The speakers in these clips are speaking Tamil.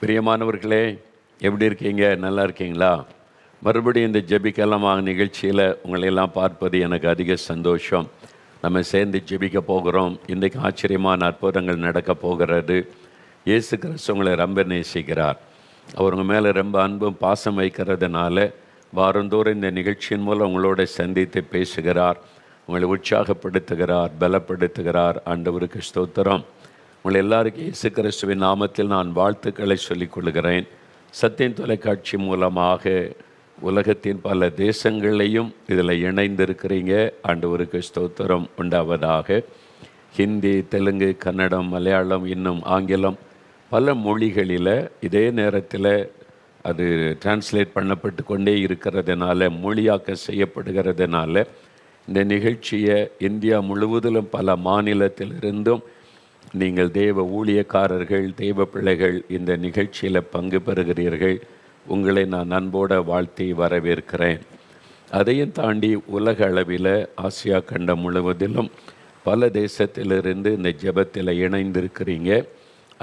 பிரியமானவர்களே, எப்படி இருக்கீங்க? நல்லா இருக்கீங்களா? மறுபடியும் இந்த ஜெபிக்கலாமா நிகழ்ச்சியில் உங்களையெல்லாம் பார்ப்பது எனக்கு அதிக சந்தோஷம். நம்ம சேர்ந்து ஜெபிக்க போகிறோம். இன்றைக்கு ஆச்சரியமான அற்புதங்கள் நடக்க போகிறது. இயேசு கிறிஸ்து உங்களை ரொம்ப நேசிக்கிறார். அவர் உங்கள் மேலே ரொம்ப அன்பும் பாசம் வைக்கிறதுனால வாரந்தோறும் இந்த நிகழ்ச்சியின் மூலம் உங்களோட சந்தித்து பேசுகிறார், உங்களை உற்சாகப்படுத்துகிறார், பலப்படுத்துகிறார். ஆண்டவருக்கு ஸ்தோத்திரம். உங்களை எல்லாருக்கும் இயேசு கிறிஸ்துவின் நாமத்தில் நான் வாழ்த்துக்களை சொல்லிக் கொள்கிறேன். சத்தியம் தொலைக்காட்சி மூலமாக உலகத்தின் பல தேசங்களையும் இதில் இணைந்திருக்கிறீங்க. ஆண்டவருக்கு ஸ்தோத்திரம் உண்டாவதாக. ஹிந்தி, தெலுங்கு, கன்னடம், மலையாளம், இன்னும் ஆங்கிலம் பல மொழிகளில் இதே நேரத்தில் அது டிரான்ஸ்லேட் பண்ணப்பட்டு கொண்டே இருக்கிறதுனால, மொழியாக்க செய்யப்படுகிறதுனால இந்த நிகழ்ச்சியை இந்தியா முழுவதிலும் பல மாநிலத்திலிருந்தும் நீங்கள் தேவ ஊழியக்காரர்கள், தேவ பிள்ளைகள் இந்த நிகழ்ச்சியில் பங்கு பெறுகிறீர்கள். உங்களை நான் அன்போடு வாழ்த்தி வரவேற்கிறேன். அதையும் தாண்டி உலக அளவில் ஆசியா கண்டம் முழுவதிலும் பல தேசத்திலிருந்து இந்த ஜெபத்தில் இணைந்திருக்கிறீங்க.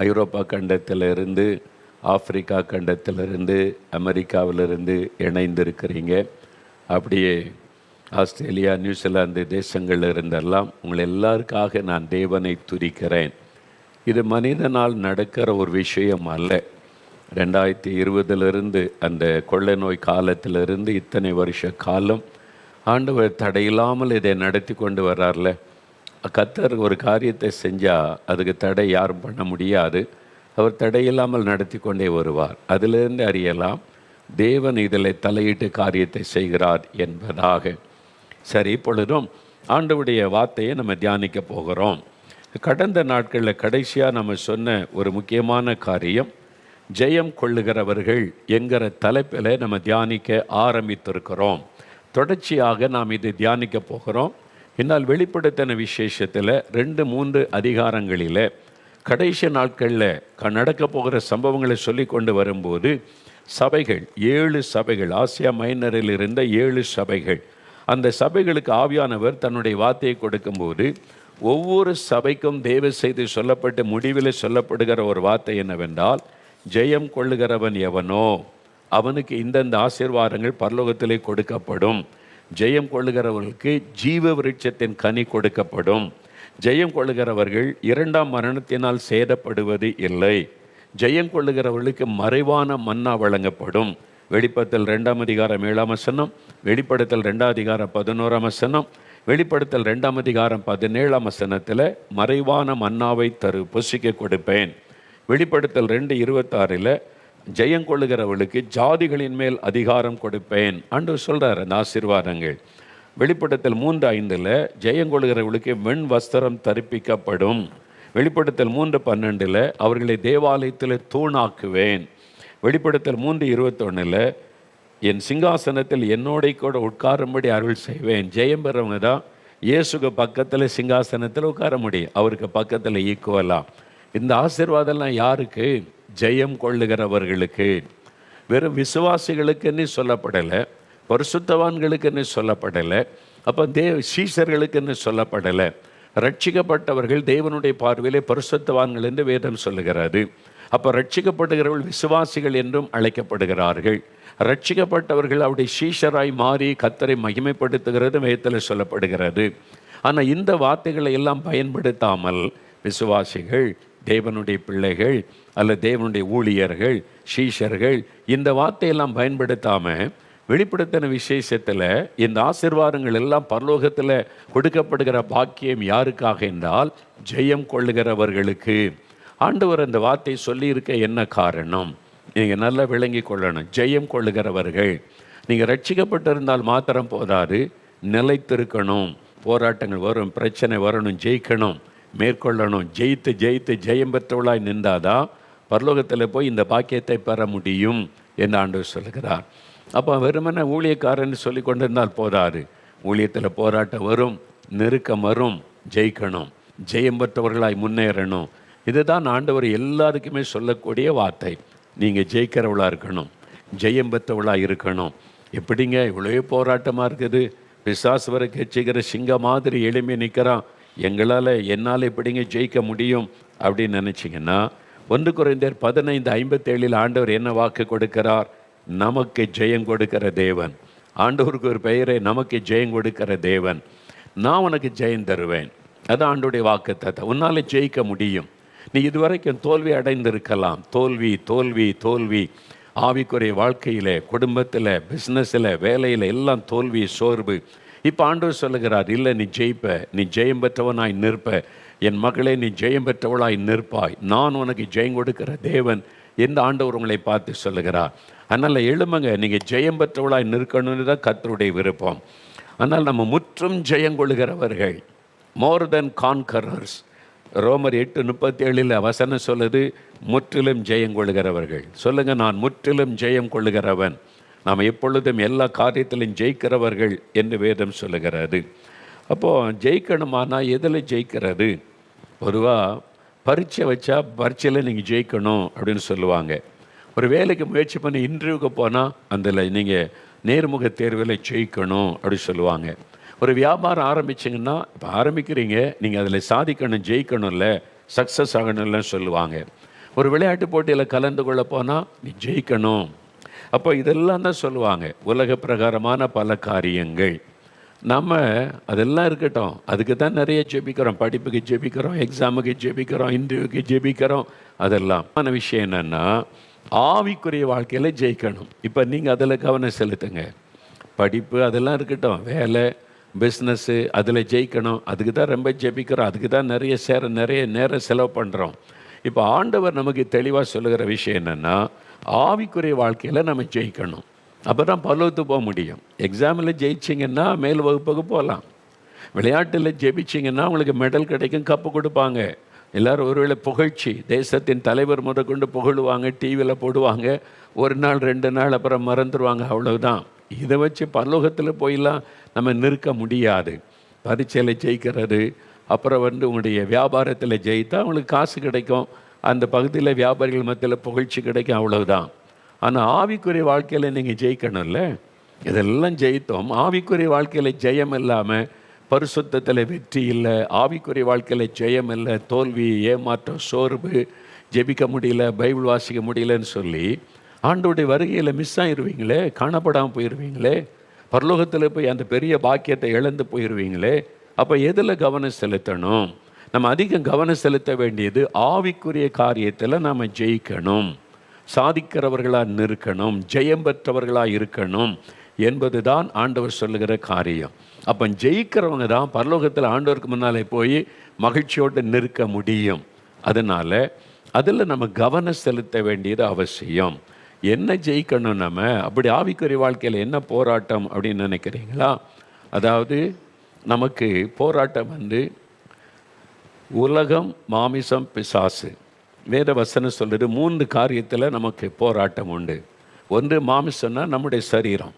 ஐரோப்பா கண்டத்திலிருந்து, ஆப்பிரிக்கா கண்டத்திலிருந்து, அமெரிக்காவிலிருந்து இணைந்திருக்கிறீங்க. அப்படியே ஆஸ்திரேலியா, நியூசிலாந்து தேசங்களில் இருந்தெல்லாம் உங்களை எல்லாருக்காக நான் தேவனை துதிக்கிறேன். இது மனிதனால் நடக்கிற ஒரு விஷயம் அல்ல. 2020 அந்த கொள்ளை நோய் காலத்திலிருந்து இத்தனை வருஷ காலம் ஆண்டவர் தடையில்லாமல் இதை நடத்தி கொண்டு வர்றார்ல. கர்த்தர் ஒரு காரியத்தை செஞ்சால் அதுக்கு தடை யாரும் பண்ண முடியாது. அவர் தடையில்லாமல் நடத்தி கொண்டே வருவார். அதிலிருந்து அறியலாம் தேவன் இதில் தலையிட்டு காரியத்தை செய்கிறார் என்பதாக. சரி, இப்பொழுதும் ஆண்டவருடைய வார்த்தையை நம்ம தியானிக்க போகிறோம். கடந்த நாட்களில் கடைசியாக நம்ம சொன்ன ஒரு முக்கியமான காரியம், ஜெயம் கொள்ளுகிறவர்கள் என்கிற தலைப்பில் நம்ம தியானிக்க ஆரம்பித்திருக்கிறோம். தொடர்ச்சியாக நாம் இதை தியானிக்க போகிறோம். என்னால் வெளிப்படுத்தின விசேஷத்தில் 2-3 அதிகாரங்களில் கடைசி நாட்களில் நடக்க போகிற சம்பவங்களை சொல்லி கொண்டு வரும்போது சபைகள் 7 சபைகள், ஆசியா மைனரில் இருந்த 7 சபைகள், அந்த சபைகளுக்கு ஆவியானவர் தன்னுடைய வார்த்தையை கொடுக்கும்போது ஒவ்வொரு சபைக்கும் தேவ செய்தி சொல்லப்பட்டு முடிவில் சொல்லப்படுகிற ஒரு வார்த்தை என்னவென்றால், ஜெயம் கொள்ளுகிறவன் எவனோ அவனுக்கு இந்தந்த ஆசீர்வாதங்கள் பரலோகத்திலே கொடுக்கப்படும். ஜெயம் கொள்ளுகிறவர்களுக்கு ஜீவ விருட்சத்தின் கனி கொடுக்கப்படும். ஜெயம் கொள்ளுகிறவர்கள் 2ஆம் மரணத்தினால் சேதப்படுவது இல்லை. ஜெயம் கொள்ளுகிறவர்களுக்கு மறைவான மன்னா வழங்கப்படும். வெளிப்படுத்தல் 2ஆம் அதிகாரம் 7ஆம் வசனம், வெளிப்படுத்தல் 2ஆம் அதிகாரம் 11ஆம் வசனம், வெளிப்படுத்தல் 2ஆம் அதிகாரம் 17ஆம் வசனத்தில் மறைவான மன்னாவை புசிக்க கொடுப்பேன். வெளிப்படுத்தல் 2:26 ஜெயம் கொள்ளுகிறவர்களுக்கு ஜாதிகளின் மேல் அதிகாரம் கொடுப்பேன் ஆண்டவர் சொல்கிறார் அந்த ஆசீர்வாதங்கள். வெளிப்படுத்தல் 3:5 ஜெயம் கொள்ளுகிறவர்களுக்கு வெண் வஸ்திரம் தரிப்பிக்கப்படும். வெளிப்படுத்தல் 3:12 அவர்களை தேவாலயத்தில் தூணாக்குவேன். வெளிப்படுத்தல் 3:21 என் சிங்காசனத்தில் என்னோட கூட உட்காரும்படி அருள் செய்வேன். ஜெயம் பெறவங்க தான் இயேசுக்கு பக்கத்தில் சிங்காசனத்தில் உட்கார முடியும், அவருக்கு பக்கத்தில் ஈக்குவலாம். இந்த ஆசீர்வாதம்லாம் யாருக்கு? ஜெயம் கொள்ளுகிறவர்களுக்கு. வெறும் விசுவாசிகளுக்குன்னு சொல்லப்படலை, பரிசுத்தவான்களுக்குன்னு சொல்லப்படலை, அப்போ சீஷர்களுக்குன்னு சொல்லப்படலை. ரட்சிக்கப்பட்டவர்கள் தேவனுடைய பார்வையிலே பரிசுத்தவான்கள் என்று வேதம் சொல்லுகிறது. அப்போ ரட்சிக்கப்படுகிறவர்கள் விசுவாசிகள் என்றும் அழைக்கப்படுகிறார்கள். ரட்சிக்கப்பட்டவர்கள் அவருடைய சீஷராய் மாறி கர்த்தரை மகிமைப்படுத்துகிறது வேதத்தில் சொல்லப்படுகிறது. ஆனால் இந்த வார்த்தைகளை எல்லாம் பயன்படுத்தாமல் விசுவாசிகள், தேவனுடைய பிள்ளைகள் அல்லது தேவனுடைய ஊழியர்கள், சீஷர்கள் இந்த வார்த்தையெல்லாம் பயன்படுத்தாமல் வெளிப்படுத்தின விசேஷத்தில் இந்த ஆசீர்வாதங்கள் எல்லாம் பரலோகத்தில் கொடுக்கப்படுகிற பாக்கியம் யாருக்காக என்றால் ஜெயம் கொள்ளுகிறவர்களுக்கு. ஆண்டவர் அந்த வார்த்தை சொல்லியிருக்க என்ன காரணம்? நீங்கள் நல்லா விளங்கி கொள்ளணும். ஜெயம் கொள்ளுகிறவர்கள், நீங்கள் ரட்சிக்கப்பட்டிருந்தால் மாத்திரம் போதாது, நிலைத்திருக்கணும். போராட்டங்கள் வரும், பிரச்சனை வரணும், ஜெயிக்கணும், மேற்கொள்ளணும். ஜெயித்து ஜெயித்து ஜெயம் பெற்றவளாய் நின்றாதான் பரலோகத்தில் போய் இந்த பாக்கியத்தை பெற முடியும் என்று ஆண்டவர் சொல்கிறார். அப்போ வெறுமனே ஊழியக்காரன்னு சொல்லி கொண்டிருந்தால் போதாது. ஊழியத்தில் போராட்டம் வரும், நெருக்கம் வரும், ஜெயிக்கணும், ஜெயம் பெற்றவர்களாய் முன்னேறணும். இதுதான் ஆண்டவர் எல்லாருக்குமே சொல்லக்கூடிய வார்த்தை. நீங்கள் ஜெயிக்கிறவளாக இருக்கணும், ஜெயம் பெற்றவளாக இருக்கணும். எப்படிங்க இவ்வளோ போராட்டமாக இருக்குது, பிசாசு வரை கட்சிக்கிற சிங்க மாதிரி எளிமையாக நிற்கிறான், என்னால் எப்படிங்க ஜெயிக்க முடியும் அப்படின்னு நினச்சிங்கன்னா 1 கொரிந்தியர் 15:57 ஆண்டவர் என்ன வாக்கு கொடுக்கிறார்? நமக்கு ஜெயம் கொடுக்கிற தேவன். ஆண்டவருக்கு ஒரு பெயரை, நமக்கு ஜெயம் கொடுக்கிற தேவன். நான் உனக்கு ஜெயம் தருவேன். அதான் ஆண்டவருடைய வாக்குத்தத்தம். உன்னால் ஜெயிக்க முடியும். நீ இதுவரைக்கும் தோல்வி அடைந்திருக்கலாம். தோல்வி தோல்வி தோல்வி. ஆவிக்குரிய வாழ்க்கையில், குடும்பத்தில், பிஸ்னஸில், வேலையில் எல்லாம் தோல்வி, சோர்வு. இப்போ ஆண்டவர் சொல்லுகிறார், இல்லை, நீ ஜெயிப்ப, நீ ஜெயம் பெற்றவனாய் நிற்ப. என் மகளே, நீ ஜெயம் பெற்றவளாய் நிற்பாய். நான் உனக்கு ஜெயம் கொடுக்கிற தேவன் என்று ஆண்டவர் உங்களை பார்த்து சொல்லுகிறார். அதனால் எழுமங்க, நீங்கள் ஜெயம் பெற்றவளாய் நிற்கணும்னு தான் கர்த்தருடைய விருப்பம். ஆனால் நம்ம முற்றும் ஜெயம் கொள்கிறவர்கள், மோர் தென் கான்கரர்ஸ். ரோமர் 8:37 வசனம் சொல்லுது, முற்றிலும் ஜெயம் கொள்கிறவர்கள். சொல்லுங்கள், நான் முற்றிலும் ஜெயம் கொள்கிறவன். நாம் எப்பொழுதும் எல்லா காரியத்திலும் ஜெயிக்கிறவர்கள் என்று வேதம் சொல்லுகிறது. அப்போது ஜெயிக்கணுமானா எதில் ஜெயிக்கிறது? பொதுவாக பரீட்சை வச்சா பரீட்சையில் நீங்கள் ஜெயிக்கணும் அப்படின்னு சொல்லுவாங்க. ஒரு வேலைக்கு முயற்சி பண்ணி இன்டர்வியூக்கு போனால் அதில் நீங்கள் நேர்முக தேர்வில் ஜெயிக்கணும் அப்படின்னு சொல்லுவாங்க. ஒரு வியாபாரம் ஆரம்பிச்சிங்கன்னா, இப்போ ஆரம்பிக்கிறீங்க, நீங்கள் அதில் சாதிக்கணும், ஜெயிக்கணும்ல, சக்ஸஸ் ஆகணும்ல சொல்லுவாங்க. ஒரு விளையாட்டு போட்டியில் கலந்து கொள்ள போனால் நீ ஜெயிக்கணும். அப்போ இதெல்லாம் தான் சொல்லுவாங்க. உலக பிரகாரமான பல காரியங்கள். நம்ம அதெல்லாம் இருக்கட்டும், அதுக்கு தான் நிறைய ஜெபிக்கிறோம். படிப்புக்கு ஜெபிக்கிறோம், எக்ஸாமுக்கு ஜெபிக்கிறோம், இன்டர்வியூக்கு ஜெபிக்கிறோம். அதெல்லாம் ஆன விஷயம் என்னென்னா, ஆவிக்குரிய வாழ்க்கையில் ஜெயிக்கணும். இப்போ நீங்கள் அதில் கவனம் செலுத்துங்க. படிப்பு அதெல்லாம் இருக்கட்டும், வேலை, பிஸ்னஸ்ஸு, அதில் ஜெயிக்கணும். அதுக்கு தான் ரொம்ப ஜெபிக்கிறோம், அதுக்கு தான் நிறைய நேரம் செலவு பண்ணுறோம். இப்போ ஆண்டவர் நமக்கு தெளிவாக சொல்லுகிற விஷயம் என்னென்னா, ஆவிக்குரிய வாழ்க்கையில் நம்ம ஜெயிக்கணும். அப்போ தான் பரலோகத்துக்கு போக முடியும். எக்ஸாமில் ஜெயிச்சிங்கன்னா மேல் வகுப்புக்கு போகலாம். விளையாட்டில் ஜெயிச்சிங்கன்னா உங்களுக்கு மெடல் கிடைக்கும், கப்பு கொடுப்பாங்க. எல்லோரும் ஒருவேளை புகழ்ச்சி, தேசத்தின் தலைவர் முறை கொண்டு புகழுவாங்க, டிவியில் போடுவாங்க. 1 நாள் 2 நாள் அப்புறம் மறந்துடுவாங்க, அவ்வளவுதான். இதை வச்சு பரலோகத்தில் போயெல்லாம் நம்ம நிற்க முடியாது. பரீட்சையில் ஜெயிக்கிறது, அப்புறம் உங்களுடைய வியாபாரத்தில் ஜெயித்தா உங்களுக்கு காசு கிடைக்கும், அந்த பகுதியில் வியாபாரிகள் மத்தியில் புகழ்ச்சி கிடைக்கும், அவ்வளவுதான். ஆனால் ஆவிக்குரிய வாழ்க்கையில் நீங்கள் ஜெயிக்கணும்ல. இதெல்லாம் ஜெயித்தோம். ஆவிக்குரிய வாழ்க்கையில் ஜெயம் இல்லாமல், பரிசுத்தத்தில் வெற்றி இல்லை, ஆவிக்குரிய வாழ்க்கையில் ஜெயம் இல்லை, தோல்வி, ஏமாற்றம், சோர்வு, ஜெபிக்க முடியல, பைபிள் வாசிக்க முடியலன்னு சொல்லி ஆண்டவருடைய வருகையில் மிஸ் ஆகிடுவீங்களே, காணப்படாமல் போயிடுவீங்களே, பரலோகத்தில் போய் அந்த பெரிய பாக்கியத்தை இழந்து போயிடுவீங்களே. அப்போ எதில் கவனம் செலுத்தணும்? நம்ம அதிகம் கவனம் செலுத்த வேண்டியது ஆவிக்குரிய காரியத்தில் நாம் ஜெயிக்கணும், சாதிக்கிறவர்களாக நிற்கணும், ஜெயம் பெற்றவர்களாக இருக்கணும் என்பது தான் ஆண்டவர் சொல்லுகிற காரியம். அப்போ ஜெயிக்கிறவங்க தான் பரலோகத்தில் ஆண்டவருக்கு முன்னாலே போய் மகிழ்ச்சியோடு நிற்க முடியும். அதனால் அதில் நம்ம கவனம் செலுத்த வேண்டியது அவசியம். என்ன ஜெயிக்கணும் நம்ம? அப்படி ஆவிக்குரிய வாழ்க்கையில் என்ன போராட்டம் அப்படின்னு நினைக்கிறீங்களா? அதாவது நமக்கு போராட்டம் உலகம், மாமிசம், பிசாசு. வேத வசனம் சொல்லுது 3 காரியத்தில் நமக்கு போராட்டம் உண்டு. ஒன்று மாமிசம்னா நம்முடைய சரீரம்,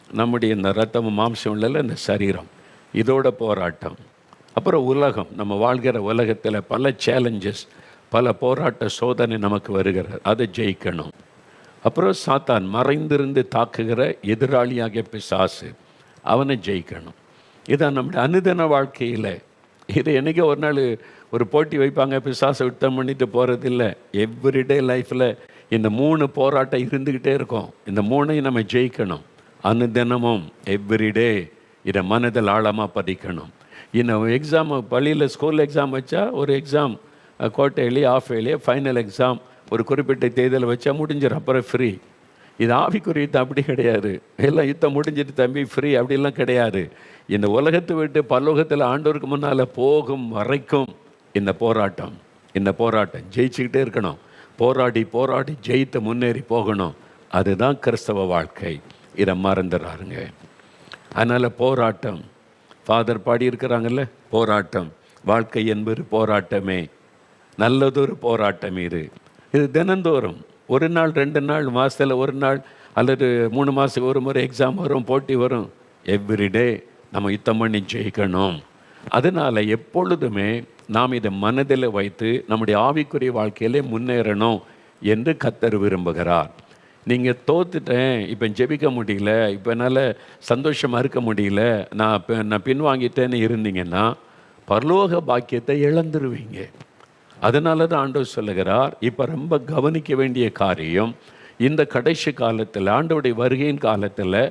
நம்முடைய இந்த ரத்தமும் மாம்சம் உள்ள இந்த சரீரம், இதோட போராட்டம். அப்புறம் உலகம், நம்ம வாழ்கிற உலகத்தில் பல சேலஞ்சஸ், பல போராட்ட சோதனை நமக்கு வருகிறது, அதை ஜெயிக்கணும். அப்புறம் சாத்தான், மறைந்திருந்து தாக்குகிற எதிராளியாகிய பிசாசு, அவனை ஜெயிக்கணும். இதான் நம்முடைய அனுதின வாழ்க்கையில். இது என்றைக்கே ஒரு நாள் ஒரு போட்டி வைப்பாங்க, பிசாசை யுத்தம் பண்ணிட்டு போகிறதில்ல. எவ்ரிடே லைஃப்பில் இந்த 3 போராட்டம் இருந்துக்கிட்டே இருக்கும். இந்த 3ஐயும் நம்ம ஜெயிக்கணும். அனுதினமும், எவ்ரிடே இதை மனதில் ஆழமாக பதிக்கணும். இன்னும் எக்ஸாம், பள்ளியில் ஸ்கூல் எக்ஸாம் வச்சா ஒரு exam quarterly, half yearly, final exam ஒரு குறிப்பிட்ட தேதியில் வச்சா முடிஞ்சிடும், அப்புறம் ஃப்ரீ. இது ஆவிக்குரிய யுத்தம் அப்படி கிடையாது. எல்லாம் யுத்தம் முடிஞ்சிட்டு தம்பி ஃப்ரீ அப்படிலாம் கிடையாது. இந்த உலகத்தை விட்டு பரலோகத்தில் ஆண்டவருக்கு முன்னால் போகும் வரைக்கும் இந்த போராட்டம் ஜெயிச்சுக்கிட்டே இருக்கணும். போராடி போராடி ஜெயித்து முன்னேறி போகணும். அதுதான் கிறிஸ்தவ வாழ்க்கை. இதை மறந்துடுறாருங்க. அதனால் போராட்டம், ஃபாதர் பாடியிருக்கிறாங்கல்ல, போராட்டம், வாழ்க்கை என்பது போராட்டமே, நல்லதொரு போராட்டம். இது தினந்தோறும் 1 நாள் 2 நாள், மாதத்தில் 1 நாள் அல்லது 3 மாதத்துக்கு ஒரு முறை எக்ஸாம் வரும், போட்டி வரும். எவ்ரிடே நம்ம யுத்தம் பண்ணி ஜெயிக்கணும். அதனால் எப்பொழுதுமே நாம் இதை மனதில் வைத்து நம்முடைய ஆவிக்குரிய வாழ்க்கையிலே முன்னேறணும் என்று கர்த்தர் விரும்புகிறார். நீங்கள் தோத்துட்டேன், இப்போ ஜெபிக்க முடியல, இப்போ என்னால் சந்தோஷமாக இருக்க முடியல, நான் பின்வாங்கிட்டேன்னு இருந்தீங்கன்னா பரலோக பாக்கியத்தை இழந்துருவீங்க. அதனால தான் ஆண்டவர் சொல்லுகிறார், இப்போ ரொம்ப கவனிக்க வேண்டிய காரியம், இந்த கடைசி காலத்தில், ஆண்டவருடைய வருகையின் காலத்தில்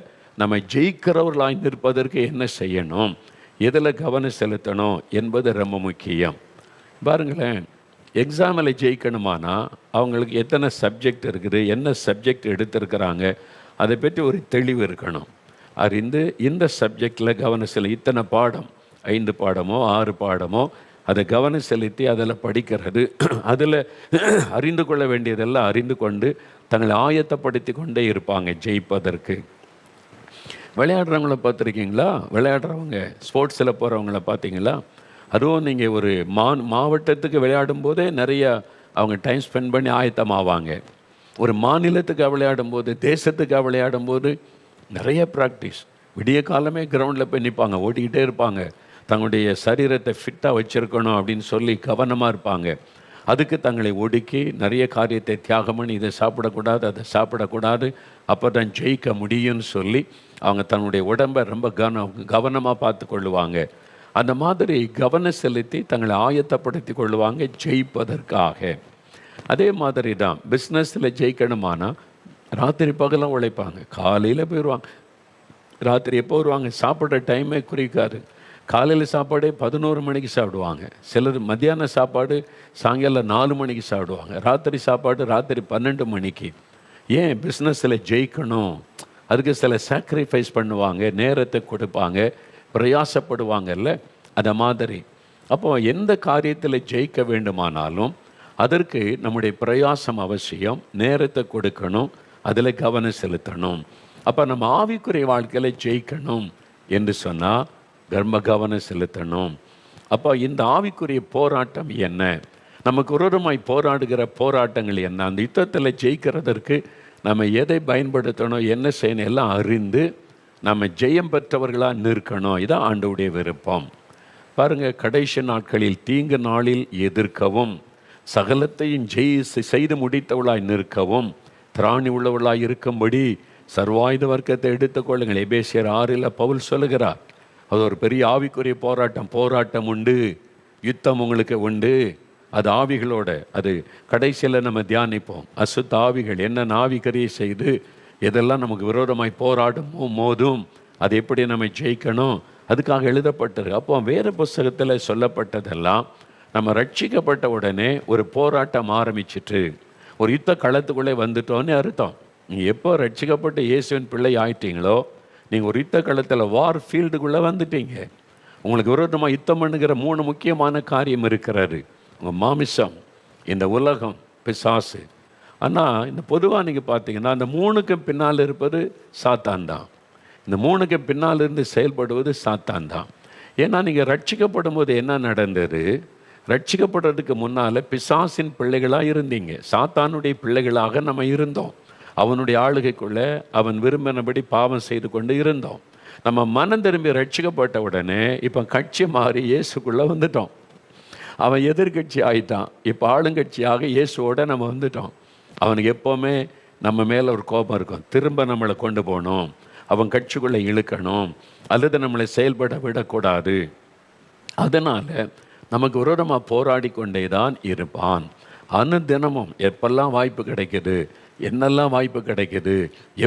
நம்ம ஜெயிக்கிறவர்களாய் நிற்பதற்கு என்ன செய்யணும், எதில் கவனம் செலுத்தணும் என்பது ரொம்ப முக்கியம். பாருங்களேன், எக்ஸாமில் ஜெயிக்கணுமானா அவங்களுக்கு எத்தனை சப்ஜெக்ட் இருக்குது, என்ன சப்ஜெக்ட் எடுத்திருக்கிறாங்க, அதை பற்றி ஒரு தெளிவு இருக்கணும். அறிந்து இந்த சப்ஜெக்டில் கவனம் செலுத்தி, இத்தனை பாடம், 5 பாடமோ 6 பாடமோ, அதை கவனம் செலுத்தி அதில் படிக்கிறது, அதில் அறிந்து கொள்ள வேண்டியதெல்லாம் அறிந்து கொண்டு தங்களை ஆயத்தப்படுத்தி கொண்டே இருப்பாங்க ஜெயிப்பதற்கு. விளையாடுறவங்கள பார்த்துருக்கீங்களா? விளையாடுறவங்க, ஸ்போர்ட்ஸில் போகிறவங்கள பார்த்தீங்களா? அதுவும் நீங்கள் ஒரு மாவட்டத்துக்கு விளையாடும் போதே நிறைய அவங்க டைம் ஸ்பெண்ட் பண்ணி ஆயத்தமாவாங்க. ஒரு மாநிலத்துக்கு விளையாடும் போது, தேசத்துக்கு விளையாடும் போது நிறைய ப்ராக்டிஸ். விடிய காலமே கிரவுண்டில் போய் நிற்பாங்க, ஓடிக்கிட்டே இருப்பாங்க. தங்களுடைய சரீரத்தை ஃபிட்டாக வச்சுருக்கணும் அப்படின்னு சொல்லி கவனமாக இருப்பாங்க. அதுக்கு தங்களை ஒடுக்கி நிறைய காரியத்தை தியாகம் பண்ணி, இதை சாப்பிடக்கூடாது, அதை சாப்பிடக்கூடாது, அப்போ தான் ஜெயிக்க முடியும்னு சொல்லி அவங்க தன்னுடைய உடம்பை ரொம்ப கவனமாக பார்த்து கொள்ளுவாங்க. அந்த மாதிரி கவனம் செலுத்தி தங்களை ஆயத்தப்படுத்தி கொள்ளுவாங்க ஜெயிப்பதற்காக. அதே மாதிரி தான் பிஸ்னஸில் ஜெயிக்கணுமானா ராத்திரி பகலாம் உழைப்பாங்க. காலையில் போயிடுவாங்க, ராத்திரி எப்போ வருவாங்க, சாப்பிட்ற டைமே குறிக்காது. காலையில் சாப்பாடே 11 மணிக்கு சாப்பிடுவாங்க, சிலர் மத்தியான சாப்பாடு சாயங்காலம் 4 மணிக்கு சாப்பிடுவாங்க, ராத்திரி சாப்பாடு ராத்திரி 12 மணிக்கு. ஏன்? பிஸ்னஸில் ஜெயிக்கணும், அதுக்கு சில சாக்ரிஃபைஸ் பண்ணுவாங்க, நேரத்தை கொடுப்பாங்க, பிரயாசப்படுவாங்கல்ல, அதை மாதிரி. அப்போ எந்த காரியத்தில் ஜெயிக்க வேண்டுமானாலும் அதற்கு நம்முடைய பிரயாசம் அவசியம், நேரத்தை கொடுக்கணும், அதில் கவனம் செலுத்தணும். அப்போ நம்ம ஆவிக்குரிய வாழ்க்கையில் ஜெயிக்கணும் என்று சொன்னால் கர்ம கவனம் செலுத்தணும். அப்போ இந்த ஆவிக்குரிய போராட்டம் என்ன, நமக்கு விரோதமாய் போராடுகிற போராட்டங்கள் என்ன, அந்த யுத்தத்தில் ஜெயிக்கிறதற்கு நம்ம எதை பயன்படுத்தணும், என்ன செய்யணும் எல்லாம் அறிந்து நம்ம ஜெயம் பெற்றவர்களாக நிற்கணும். இதான் ஆண்டவருடைய விருப்பம். பாருங்கள், கடைசி நாட்களில் தீங்கு நாளில் எதிர்க்கவும் சகலத்தையும் செய்து முடித்தவளாய் நிற்கவும் திராணி உள்ளவளாய் இருக்கும்படி சர்வாயுத வர்க்கத்தை எடுத்துக்கொள்ளுங்கள். எபேசியர் 6 பவுல் சொல்லுகிறார். அது ஒரு பெரிய ஆவிக்குரிய போராட்டம் உண்டு, யுத்தம் உங்களுக்கு உண்டு. அது ஆவிகளோட, அது கடைசியில் நம்ம தியானிப்போம். அசுத்த ஆவிகள் என்ன ஆவிகரியை செய்து எதெல்லாம் நமக்கு விரோதமாய் போராடுமோ மோதும், அது எப்படி நம்ம ஜெயிக்கணும், அதுக்காக எழுதப்பட்டது. அப்போ வேறு புஸ்தகத்தில் சொல்லப்பட்டதெல்லாம் நம்ம ரட்சிக்கப்பட்ட உடனே ஒரு போராட்டம் ஆரம்பிச்சிட்டு ஒரு யுத்த களத்துக்குள்ளே வந்துட்டோன்னு அர்த்தம். நீங்கள் எப்போ ரட்சிக்கப்பட்டு இயேசுவின் பிள்ளை ஆயிட்டீங்களோ நீங்கள் ஒரு யுத்த களத்தில் வார் ஃபீல்டுக்குள்ளே வந்துட்டீங்க. உங்களுக்கு விரோதமாக யுத்தம் பண்ணுகிற 3 முக்கியமான காரியம் இருக்கிறாரு. உங்கள் மாமிசம், இந்த உலகம், பிசாசு. ஆனால் இந்த பொதுவாக நீங்கள் பார்த்தீங்கன்னா அந்த 3க்கு பின்னால் இருப்பது சாத்தான் தான். இந்த 3க்கு பின்னால் இருந்து செயல்படுவது சாத்தான் தான். ஏன்னா நீங்கள் ரட்சிக்கப்படும் போது என்ன நடந்தது, ரட்சிக்கப்படுறதுக்கு முன்னால் பிசாசின் பிள்ளைகளாக இருந்தீங்க, சாத்தானுடைய பிள்ளைகளாக நம்ம இருந்தோம். அவனுடைய ஆளுகைக்குள்ளே அவன் விரும்பினபடி பாவம் செய்து கொண்டு இருந்தோம். நம்ம மனம் திரும்பி ரட்சிக்கப்பட்ட உடனே இப்போ கட்சி மாறி இயேசுக்குள்ளே வந்துட்டோம். அவன் எதிர்கட்சி ஆகிட்டான், இப்போ ஆளுங்கட்சியாக இயேசுவோட நம்ம வந்துட்டோம். அவனுக்கு எப்போவுமே நம்ம மேலே ஒரு கோபம் இருக்கும், திரும்ப நம்மளை கொண்டு போகணும், அவன் கட்சிக்குள்ளே இழுக்கணும், அல்லது நம்மளை செயல்பட விடக்கூடாது. அதனால் நமக்கு விரோதமாக போராடி கொண்டே தான் இருப்பான். அனுதினமும் எப்பெல்லாம் வாய்ப்பு கிடைக்குது, என்னெல்லாம் வாய்ப்பு கிடைக்குது,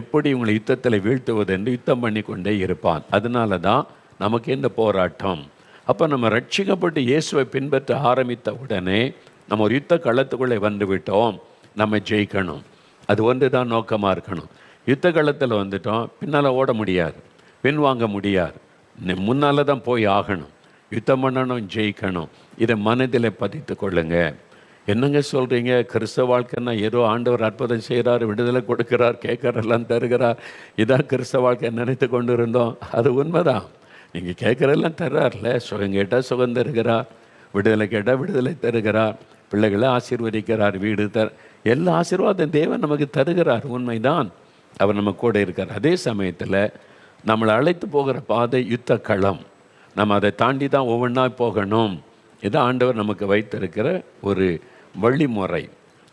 எப்படி இவங்களை யுத்தத்தில் வீழ்த்துவது என்று யுத்தம் பண்ணி கொண்டே இருப்பான். அதனால தான் நமக்கு இந்த போராட்டம். அப்போ நம்ம ரட்சிக்கப்பட்டு இயேசுவை பின்பற்ற ஆரம்பித்த உடனே நம்ம ஒரு யுத்த களத்துக்குள்ளே வந்து விட்டோம், நம்ம ஜெயிக்கணும். அது ஒன்று தான் நோக்கமாக இருக்கணும். யுத்த களத்தில் வந்துட்டோம், பின்னால் ஓட முடியாது, பின்வாங்க முடியாது, முன்னால் தான் போய் ஆகணும். யுத்தம் பண்ணணும், ஜெயிக்கணும். இதை மனதில் பதித்து கொள்ளுங்க. என்னங்க சொல்கிறீங்க, கிறிஸ்தவ வாழ்க்கைன்னா ஏதோ ஆண்டவர் அற்புதம் செய்கிறார், விடுதலை கொடுக்கிறார், கேட்குறெல்லாம் தருகிறார், இதான் கிறிஸ்தவ வாழ்க்கை நினைத்து கொண்டு இருந்தோம். அது உண்மைதான், நீங்கள் கேட்குறெல்லாம் தர்றார்ல. சுகம் கேட்டால் சுகம் தருகிறார், விடுதலை கேட்டால் விடுதலை தருகிறார், பிள்ளைகளை ஆசீர்வதிக்கிறார், வீடு எல்லா ஆசீர்வாதம் தேவன் நமக்கு தருகிறார். உண்மைதான், அவர் நம்ம கூட இருக்கார். அதே சமயத்தில் நம்மளை அழைத்து போகிற பாதை யுத்த களம், நம்ம அதை தாண்டி தான் ஒவ்வொன்றா போகணும். இதை ஆண்டவர் நமக்கு வைத்திருக்கிற ஒரு வழிமுறை.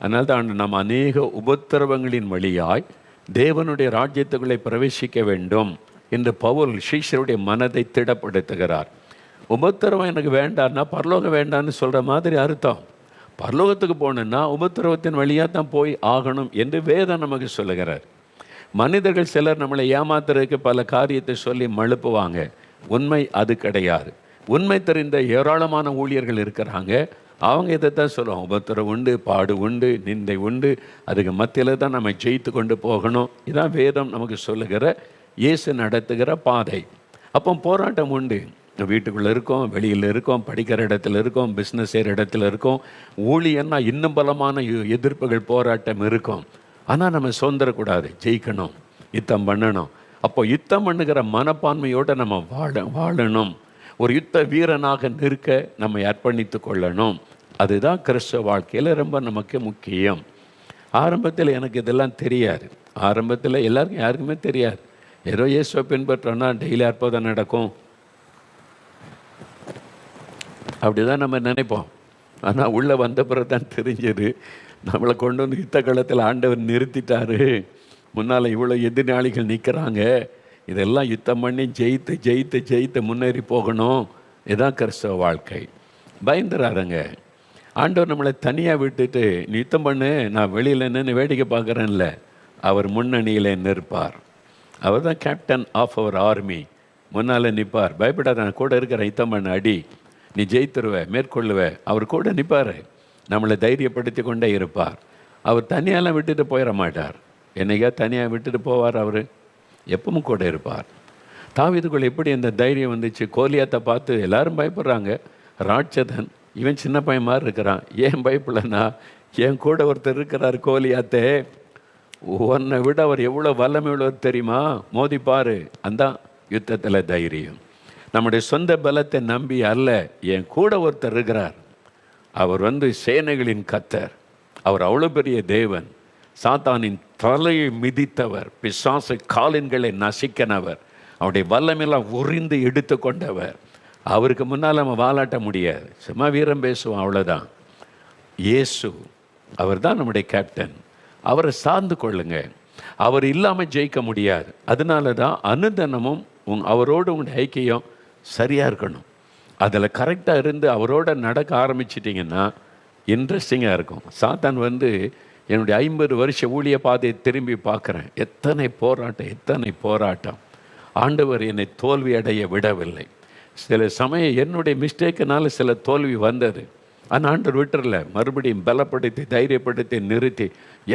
அதனால தான் நம்ம அநேக உபத்திரவங்களின் வழியாய் தேவனுடைய ராஜ்யத்துக்குள்ளே பிரவேசிக்க வேண்டும் என்று பவுல் சீஷருடைய மனதை திடப்படுத்துகிறார். உபத்திரவம் எனக்கு வேண்டான்னா பரலோகம் வேண்டான்னு சொல்கிற மாதிரி அர்த்தம். பரலோகத்துக்கு போகணுன்னா உபத்திரவத்தின் வழியாக தான் போய் ஆகணும் என்று வேதம் நமக்கு சொல்லுகிறார். மனிதர்கள் சிலர் நம்மளை ஏமாத்துறதுக்கு பல காரியத்தை சொல்லி மழுப்புவாங்க. உண்மை அது கிடையாது. உண்மை தெரிந்த ஏராளமான ஊழியர்கள் இருக்கிறாங்க. அவங்க இதைத்தான் சொல்லுவாங்க, உபத்திரம் உண்டு, பாடு உண்டு, நிந்தை உண்டு, அதுக்கு மத்தியில் தான் நம்ம ஜெயித்து கொண்டு போகணும். இதான் வேதம் நமக்கு சொல்லுகிற, இயேசு நடத்துகிற பாதை. அப்போ போராட்டம் உண்டு. வீட்டுக்குள்ளே இருக்கோம், வெளியில் இருக்கோம், படிக்கிற இடத்துல இருக்கோம், பிஸ்னஸ் செய்கிற இடத்துல இருக்கோம். ஊழியன்னா இன்னும் பலமான எதிர்ப்புகள், போராட்டம் இருக்கும். ஆனால் நம்ம சுதந்திரக்கூடாது, ஜெயிக்கணும், யுத்தம் பண்ணணும். அப்போ யுத்தம் பண்ணுகிற மனப்பான்மையோடு நம்ம வாழணும். ஒரு யுத்த வீரனாக நிற்க நம்மை அர்ப்பணித்து கொள்ளணும். அதுதான் கிறிஸ்தவ வாழ்க்கையில் ரொம்ப நமக்கு முக்கியம். ஆரம்பத்தில் எனக்கு இதெல்லாம் தெரியாது. ஆரம்பத்தில் எல்லாருக்கும் யாருக்குமே தெரியாது. ஏதோ இயேசுவை பின்பற்றோன்னா டெய்லி அற்புதம் நடக்கும், அப்படி தான் நம்ம நினைப்போம். ஆனால் உள்ளே வந்த பிறகு தான் தெரிஞ்சது, நம்மளை கொண்டு வந்து யுத்த காலத்தில் ஆண்டவர் நிறுத்திட்டாரு. முன்னால் இவ்வளோ எதிராளிகள் நிற்கிறாங்க, இதெல்லாம் யுத்தம் பண்ணி ஜெயித்து ஜெயித்து ஜெயித்து முன்னேறி போகணும். இதுதான் கிறிஸ்தவ வாழ்க்கை. பயந்துறாருங்க. ஆண்டவர் நம்மளை தனியாக விட்டுட்டு நீ யுத்தம் பண்ணு, நான் வெளியில் நின்று வேடிக்கை பார்க்குறேன்ல, அவர் முன்னணியில் நிற்பார். அவர் தான் கேப்டன் ஆஃப் அவர் ஆர்மி. முன்னால் நிற்பார். பயப்படாத, நான் கூட இருக்கிறேன், யுத்தம் பண்ண, அடி, நீ ஜெயித்துருவ, மேற்கொள்ளுவ. அவர் கூட நிற்பார், நம்மளை தைரியப்படுத்தி கொண்டே இருப்பார். அவர் தனியாலாம் விட்டுட்டு போயிட மாட்டார். என்னைக்கா தனியாக விட்டுட்டு போவார்? அவர் எப்பவும் கூட இருப்பார். தாவீதுக்குள்ள எப்படி அந்த தைரியம் வந்துச்சு? கோலியாத்தை பார்த்து எல்லாரும் பயப்படுறாங்க. ராட்சதன், இவன் சின்ன பையன் மாதிரி இருக்கிறான். ஏன் பயப்படலன்னா, என் கூட ஒருத்தர் இருக்கிறார் கோலியாத்தே, உன்னை விட அவர் எவ்வளோ வல்லமை உள்ளவர் தெரியுமா, மோதிப்பார். அந்த யுத்தத்தில் தைரியம். நம்முடைய சொந்த பலத்தை நம்பி அல்ல, என் கூட ஒருத்தர் இருக்கிறார், அவர் சேனைகளின் கர்த்தர், அவர் அவ்வளோ பெரிய தேவன், சாத்தானின் தலையை மிதித்தவர், பிசாசு காலின்களை நசிக்கனவர், அவருடைய வல்லமையெல்லாம் உறிந்து எடுத்து கொண்டவர். அவருக்கு முன்னால் நம்ம வாலாட்ட முடியாது, சும்மா வீரம் பேசுவோம், அவ்வளோதான். இயேசு அவர் தான் நம்முடைய கேப்டன். அவரை சார்ந்து கொள்ளுங்க. அவர் இல்லாமல் ஜெயிக்க முடியாது. அதனால தான் அனுதினமும் அவரோடு உங்களுடைய ஐக்கியம் சரியாக இருக்கணும். அதில் கரெக்டாக இருந்து அவரோட நடக்க ஆரம்பிச்சிட்டிங்கன்னா இன்ட்ரெஸ்டிங்காக இருக்கும். சாத்தான் என்னுடைய 50 வருஷ ஊழிய பாதையை திரும்பி பார்க்குறேன், எத்தனை போராட்டம், எத்தனை போராட்டம். ஆண்டவர் என்னை தோல்வி அடைய விடவில்லை. சில சமயம் என்னுடைய மிஸ்டேக்குனால சில தோல்வி வந்தது. ஆனால் ஆண்டவர் விட்டுறல, மறுபடியும் பலப்படுத்தி தைரியப்படுத்தி நிறுத்தி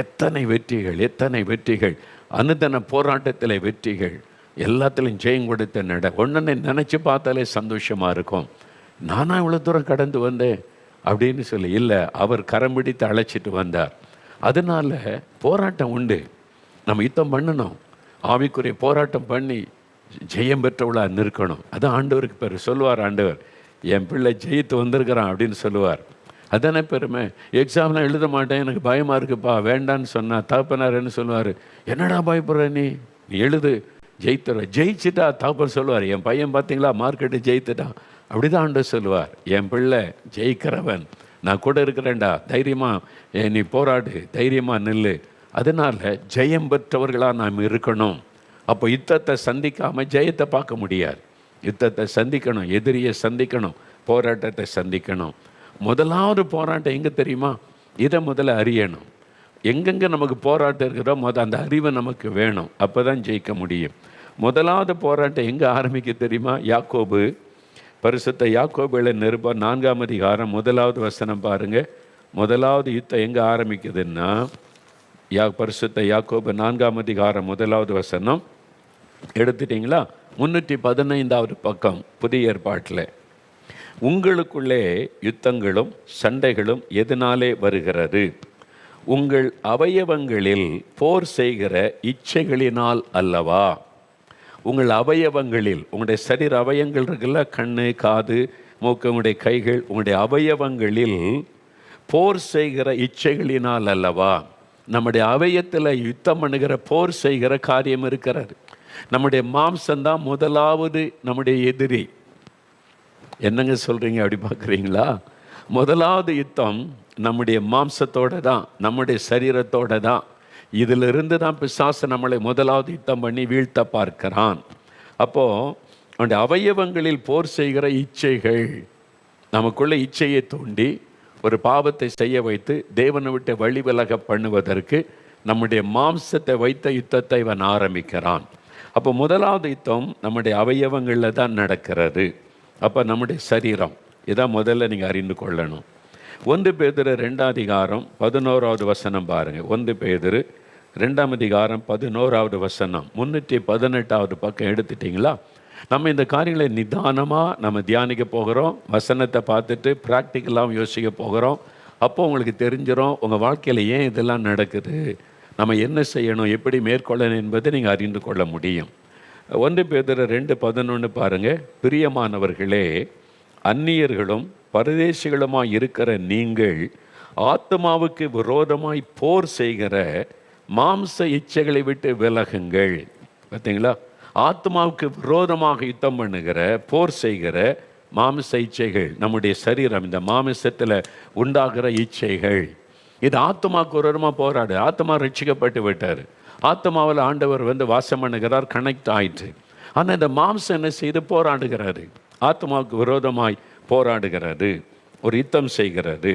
எத்தனை வெற்றிகள், எத்தனை வெற்றிகள், அனுதின போராட்டத்தில் வெற்றிகள், எல்லாத்துலேயும் ஜெயம் கொடுத்த ஒன்றை நினச்சி பார்த்தாலே சந்தோஷமாக இருக்கும். நானாக இவ்வளோ தூரம் கடந்து வந்தேன் அப்படின்னு சொல்லி இல்லை, அவர் கரம் பிடித்து அழைச்சிட்டு வந்தார். அதனால் போராட்டம் உண்டு, நம்ம யுத்தம் பண்ணணும், ஆவிக்குரிய போராட்டம் பண்ணி ஜெயம் பெற்றவளாக நிற்கணும். அது ஆண்டவருக்கு பேர். சொல்லுவார் ஆண்டவர், என் பிள்ளை ஜெயித்து வந்திருக்கிறான் அப்படின்னு சொல்லுவார். அதானே பெருமை. எக்ஸாம்லாம் எழுத மாட்டேன், எனக்கு பயமாக இருக்குப்பா, வேண்டான்னு சொன்னால் தகப்பனார்ன்னு சொல்லுவார். என்னடா பயப்படுற, நீ எழுது, ஜெயித்துற. ஜெயிச்சுட்டா தகப்பன் சொல்லுவார், என் பையன் பார்த்தீங்களா மார்க் எடுத்து ஜெயித்துட்டான். அப்படி தான் ஆண்டவர் சொல்லுவார், என் பிள்ளை ஜெயிக்கிறவன், நான் கூட இருக்கிறேன்டா, தைரியமாக நீ போராடு, தைரியமாக நில்லு. அதனால் ஜெயம் பெற்றவர்களாக நாம் இருக்கணும். அப்போ யுத்தத்தை சந்திக்காமல் ஜெயத்தை பார்க்க முடியாது. யுத்தத்தை சந்திக்கணும், எதிரியை சந்திக்கணும், போராட்டத்தை சந்திக்கணும். முதலாவது போராட்டம் எங்கே தெரியுமா? இதை முதல்ல அறியணும். எங்கெங்கே நமக்கு போராட்டம் இருக்கிறதோ அந்த அறிவை நமக்கு வேணும், அப்போ தான் ஜெயிக்க முடியும். முதலாவது போராட்டம் எங்கே ஆரம்பிக்க தெரியுமா? யாக்கோபு, பரிசுத்த யாக்கோபுல நிருபம் 4ஆம் அதிகாரம் 1வது வசனம் பாருங்கள். முதலாவது யுத்தம் எங்கே ஆரம்பிக்குதுன்னா, பரிசுத்த யாக்கோபு 4ஆம் அதிகாரம் 1வது வசனம் எடுத்துட்டிங்களா? 315வது பக்கம் புதிய ஏற்பாட்டில். உங்களுக்குள்ளே யுத்தங்களும் சண்டைகளும் எதனாலே வருகிறது? உங்கள் அவயவங்களில் போர் செய்கிற இச்சைகளினால் அல்லவா? உங்கள் அவயவங்களில், உங்களுடைய சரீர அவயங்கள் இருக்குல்ல, கண்ணு, காது, மூக்கு, உங்களுடைய கைகள், உங்களுடைய அவயவங்களில் போர் செய்கிற இச்சைகளினால் அல்லவா? நம்முடைய அவயத்தில் யுத்தம் பண்ணுகிற, போர் செய்கிற காரியம் இருக்கிறது. நம்முடைய மாம்சம்தான் முதலாவது நம்முடைய எதிரி. என்னங்க சொல்கிறீங்க, அப்படி பார்க்குறீங்களா? முதலாவது யுத்தம் நம்முடைய மாம்சத்தோடு தான், நம்முடைய சரீரத்தோடு தான். இதிலிருந்து தான் பிசாசு நம்மளை முதலாவது யுத்தம் பண்ணி வீழ்த்த பார்க்கிறான். அப்போது அவனுடைய அவயவங்களில் போர் செய்கிற இச்சைகள், நமக்குள்ள இச்சையை தூண்டி ஒரு பாவத்தை செய்ய வைத்து தேவனை விட்டு வழி விலக பண்ணுவதற்கு நம்முடைய மாம்சத்தை வைத்த யுத்தத்தை இவன் ஆரம்பிக்கிறான். அப்போ முதலாவது யுத்தம் நம்முடைய அவயவங்களில் தான் நடக்கிறது. அப்போ நம்முடைய சரீரம் இதான் முதல்ல நீங்கள் அறிந்து கொள்ளணும். 1 பேதுரு 2:11 வசனம் பாருங்கள். 1 பேதுரு 2:11 வசனம், 318 பக்கம் எடுத்துட்டிங்களா? நம்ம இந்த காரியங்களை நிதானமாக நம்ம தியானிக்க போகிறோம். வசனத்தை பார்த்துட்டு ப்ராக்டிக்கலாகவும் யோசிக்க போகிறோம். அப்போ உங்களுக்கு தெரிஞ்சிடும் உங்கள் வாழ்க்கையில் ஏன் இதெல்லாம் நடக்குது, நம்ம என்ன செய்யணும், எப்படி மேற்கொள்ளணும் என்பதை நீங்கள் அறிந்து கொள்ள முடியும். 1 பேதுரு 2:11 பாருங்கள். பிரியமானவர்களே, அந்நியர்களும் பரதேசிகளுமாய் இருக்கிற நீங்கள் ஆத்மாவுக்கு விரோதமாய் போர் செய்கிற மாம்ச இச்சைகளை விட்டு விலகுங்கள். பார்த்தீங்களா? ஆத்மாவுக்கு விரோதமாக யுத்தம் பண்ணுகிற, போர் செய்கிற மாமிச இச்சைகள், நம்முடைய சரீரம், இந்த மாமிசத்தில் உண்டாகிற இச்சைகள், இது ஆத்மாவுக்கு விரோதமாக போராடு. ஆத்மா ரட்சிக்கப்பட்டு விட்டார். ஆத்மாவில் ஆண்டவர் வாசம் பண்ணுகிறார், கனெக்ட் ஆயிற்று. ஆனால் இந்த மாம்சம் என்ன செய்து போராடுகிறாரு, ஆத்மாவுக்கு விரோதமாய் போராடுகிறது, ஒரு யுத்தம் செய்கிறது.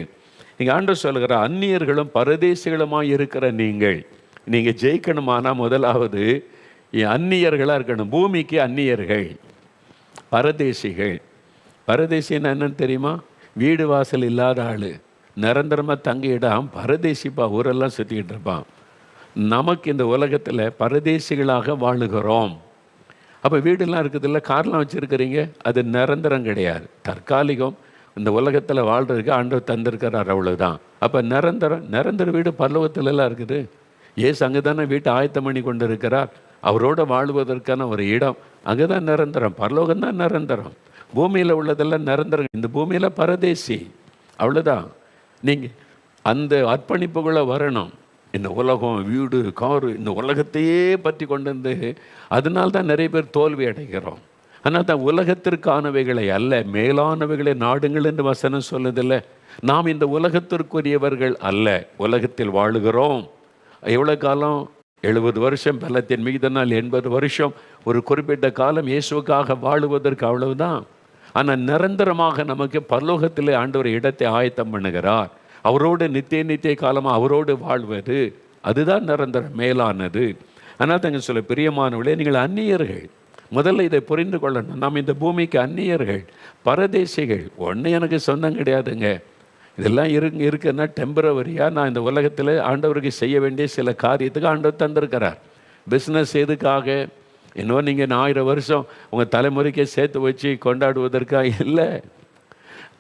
இங்கே ஆண்டவர் சொல்கிற அந்நியர்களும் பரதேசிகளுமாய் இருக்கிற நீங்கள் ஜெயிக்கணுமானா முதலாவது அந்நியர்களாக இருக்கணும். பூமிக்கு அந்நியர்கள், பரதேசிகள். பரதேசின்னு என்னன்னு தெரியுமா? வீடு வாசல் இல்லாத ஆள், நிரந்தரமாக தங்கியிடாம பரதேசிப்பா, ஊரெல்லாம் சுற்றிக்கிட்டு இருப்பான். நமக்கு இந்த உலகத்தில் பரதேசிகளாக வாழுகிறோம். அப்போ வீடெல்லாம் இருக்குதுல்ல, கார்லாம் வச்சுருக்கிறீங்க, அது நிரந்தரம் கிடையாது, தற்காலிகம். இந்த உலகத்தில் வாழ்கிறதுக்கு ஆண்டவர் தந்திருக்கிறார், அவ்வளோதான். அப்போ நிரந்தர வீடு பரலோகத்திலலாம் இருக்குது. ஏசு அங்கே தானே வீட்டை ஆயத்தம் பண்ணி கொண்டு இருக்கிறார். அவரோட வாழ்வதற்கான ஒரு இடம் அங்கே தான் நிரந்தரம். பரலோகம் தான் நிரந்தரம். பூமியில் உள்ளதெல்லாம் நிரந்தரம். இந்த பூமியில் பரதேசி, அவ்வளோதான். நீங்கள் அந்த அர்ப்பணிப்புகளை வரணும். இந்த உலகம், வீடு, காரு, இந்த உலகத்தையே பற்றி கொண்டு வந்து அதனால்தான் நிறைய பேர் தோல்வி அடைகிறோம். ஆனால் தான் உலகத்திற்கானவைகளை அல்ல, மேலானவைகளை நாடுங்கள் என்று வசனம் சொல்லுதில்லை. நாம் இந்த உலகத்திற்குரியவர்கள் அல்ல, உலகத்தில் வாழுகிறோம். எவ்வளோ காலம்? 70 வருஷம், பலத்தின் மிகுந்த நாள் 80 வருஷம். ஒரு குறிப்பிட்ட காலம் இயேசுவுக்காக வாழுவதற்கு, அவ்வளவுதான். ஆனால் நிரந்தரமாக நமக்கு பரலோகத்திலே ஆண்டவர் இடத்தை ஆயத்தம் பண்ணுகிறார். அவரோடு நித்திய காலமாக அவரோடு வாழ்வது, அதுதான் நிரந்தரம், மேலானது. ஆனால் தங்க சொல்ல, பிரியமானவர்களே, நீங்கள் அந்நியர்கள். முதல்ல இதை புரிந்து கொள்ளணும். நாம் இந்த பூமிக்கு அந்நியர்கள், பரதேசிகள். ஒன்று எனக்கு சொந்தம் கிடையாதுங்க. இதெல்லாம் இருக்குன்னா டெம்பரவரியாக நான் இந்த உலகத்தில் ஆண்டவருக்கு செய்ய வேண்டிய சில காரியத்துக்கு ஆண்டவர் தந்திருக்கிறார். பிஸ்னஸ் எதுக்காக? இன்னும் நீங்கள் 1000 வருஷம் உங்கள் தலைமுறைக்கே சேர்த்து வச்சு கொண்டாடுவதற்காக இல்லை.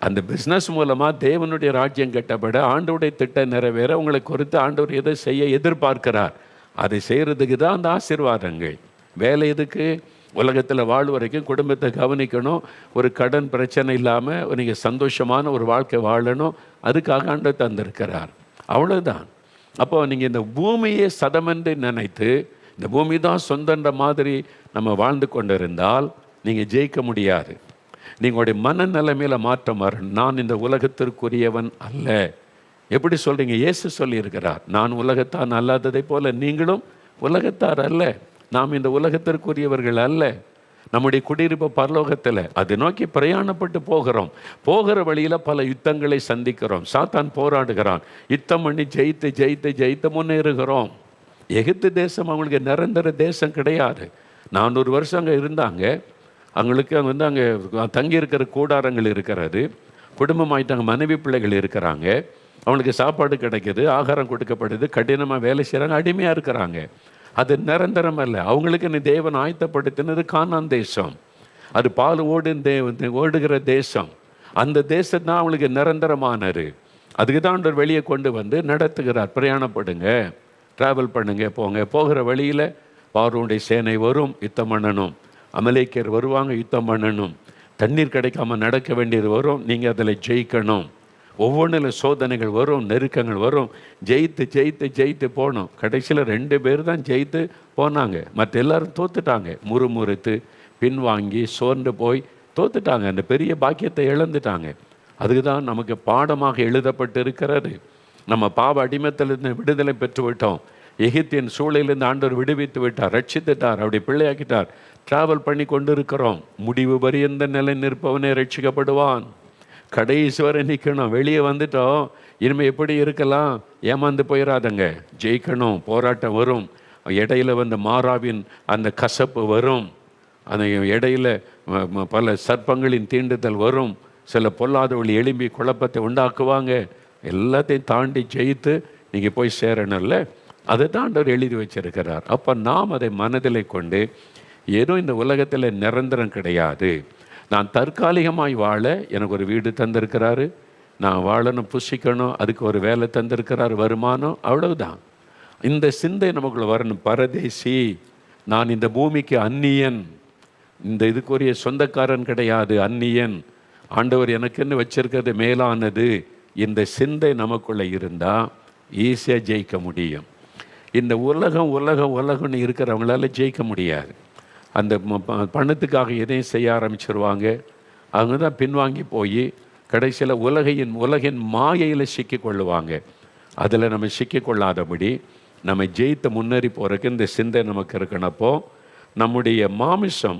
அந்த பிஸ்னஸ் மூலமாக தேவனுடைய ராஜ்யம் கட்டப்பட, ஆண்டவருடைய திட்டம் நிறைவேற உங்களை குறித்து ஆண்டவர் எதை செய்ய எதிர்பார்க்கிறார், அதை செய்கிறதுக்கு தான் அந்த ஆசீர்வாதங்கள். வேலை எதுக்கு? உலகத்தில் வாழ் வரைக்கும் குடும்பத்தை கவனிக்கணும், ஒரு கடன் பிரச்சனை இல்லாமல் நீங்கள் சந்தோஷமான ஒரு வாழ்க்கை வாழணும். அதுக்காக ஆண்டவர் தந்திருக்கிறார், அவ்வளோதான். அப்போ நீங்கள் இந்த பூமியை சதமென்று நினைத்து இந்த பூமி தான் சொந்தன்ற மாதிரி நம்ம வாழ்ந்து கொண்டு இருந்தால் நீங்கள் ஜெயிக்க முடியாது. நீங்களுடைய மனநிலைமையில் மாற்றம் வரணும். நான் இந்த உலகத்திற்குரியவன் அல்ல. எப்படி சொல்கிறீங்க? இயேசு சொல்லியிருக்கிறார், நான் உலகத்தான் அல்லாததை போல நீங்களும் உலகத்தார் அல்ல. நாம் இந்த உலகத்திற்குரியவர்கள் அல்ல. நம்முடைய குடியிருப்பு பரலோகத்தில், அதை நோக்கி பிரயாணப்பட்டு போகிறோம். போகிற வழியில் பல யுத்தங்களை சந்திக்கிறோம். சாத்தான் போராடுகிறான். யுத்தம் பண்ணி ஜெயித்து ஜெயித்து ஜெயித்து முன்னேறுகிறோம். எகிப்து தேசம் அவங்களுக்கு நிரந்தர தேசம் கிடையாது. 400 வருஷம் அங்கே இருந்தாங்க. அவங்களுக்கு அங்கே தங்கி இருக்கிற கூடாரங்கள் இருக்கிறது. குடும்பமாயிட்டாங்க, மனைவி பிள்ளைகள் இருக்கிறாங்க. அவங்களுக்கு சாப்பாடு கிடைக்கிது, ஆகாரம் கொடுக்கப்படுது, கடினமாக வேலை செய்கிறாங்க, அடிமையாக இருக்கிறாங்க. அது நிரந்தரம் அல்ல. அவங்களுக்கு தேவன் ஆயத்தப்படுத்தினது கானான் தேசம். அது பால் ஓடுகிற தேசம். அந்த தேசம் தான் அவங்களுக்கு நிரந்தரமானது. அதுக்கு தான் ஒரு வெளியே கொண்டு வந்து நடத்துகிறார். பிரயாணப்படுங்க, ட்ராவல் பண்ணுங்க, போங்க. போகிற வழியில் பார்வோனுடைய சேனை வரும், யுத்தம் பண்ணணும். அமலேக்கியர் வருவாங்க, யுத்தம் பண்ணணும். தண்ணீர் கிடைக்காம நடக்க வேண்டியது வரும், நீங்கள் அதில் ஜெயிக்கணும். ஒவ்வொன்றில் சோதனைகள் வரும், நெருக்கங்கள் வரும். ஜெயித்து ஜெயித்து ஜெயித்து போகணும். கடைசியில் 2 பேர் தான் ஜெயித்து போனாங்க. மற்ற எல்லாரும் தோத்துட்டாங்க. முறுமுறுத்து பின்வாங்கி சோர்ந்து போய் தோத்துட்டாங்க. அந்த பெரிய பாக்கியத்தை இழந்துட்டாங்க. அதுக்கு தான் நமக்கு பாடமாக எழுதப்பட்டு இருக்கிறது. நம்ம பாவ அடிமத்திலிருந்து விடுதலை பெற்று விட்டோம். எகிப்தின் சூழலிலிருந்து ஆண்டவர் விடுவித்து விட்டார், ரட்சித்துட்டார், அப்படி பிள்ளையாக்கிட்டார். ட்ராவல் பண்ணி கொண்டு இருக்கிறோம். முடிவு பரியந்த நிலை நிற்பவனே ரட்சிக்கப்படுவான். கடைசி வரை நிற்கணும். வெளியே வந்துட்டோம், இனிமேல் எப்படி இருக்கலாம்? ஏமாந்து போயிடாதங்க. ஜெயிக்கணும். போராட்டம் வரும், இடையில வந்து மாறாவின் அந்த கசப்பு வரும், அந்த இடையில பல சர்ப்பங்களின் தீண்டுதல் வரும், சில பொல்லாதவழி எழும்பி குழப்பத்தை உண்டாக்குவாங்க. எல்லாத்தையும் தாண்டி ஜெயித்து நீங்கள் போய் சேரணும்ல. அதை தான் ஆண்டவர் எழுதி வச்சிருக்கிறார். அப்போ நாம் அதை மனதில் கொண்டு, ஏதோ இந்த உலகத்தில் நிரந்தரம் கிடையாது, நான் தற்காலிகமாய் வாழ எனக்கு ஒரு வீடு தந்திருக்கிறாரு, நான் வாழணும், புசிக்கணும், அதுக்கு ஒரு வேலை தந்திருக்கிறார், வருமானம், அவ்வளவுதான். இந்த சிந்தை நமக்குள்ள வரணும். பரதேசி, நான் இந்த பூமிக்கு அந்நியன், இந்த இதுக்குரிய சொந்தக்காரன் கிடையாது, அந்நியன், ஆண்டவர் எனக்குன்னு வச்சிருக்கிறது மேலானது. இந்த சிந்தை நமக்குள்ள இருந்தால் ஈஸியாக ஜெயிக்க முடியும். இந்த உலகம் உலகம் உலகம்னு இருக்கிறவங்களால ஜெயிக்க முடியாது. அந்த பணத்துக்காக எதையும் செய்ய ஆரம்பிச்சிருவாங்க. அவங்க தான் பின்வாங்கி போய் கடைசியில் உலகின் மாயையில் சிக்கிக்கொள்ளுவாங்க. அதில் நம்ம சிக்கிக்கொள்ளாதபடி நம்ம ஜெயித்த முன்னேறி போகிறதுக்கு இந்த சிந்தை நமக்கு இருக்கணப்போ, நம்முடைய மாமிசம்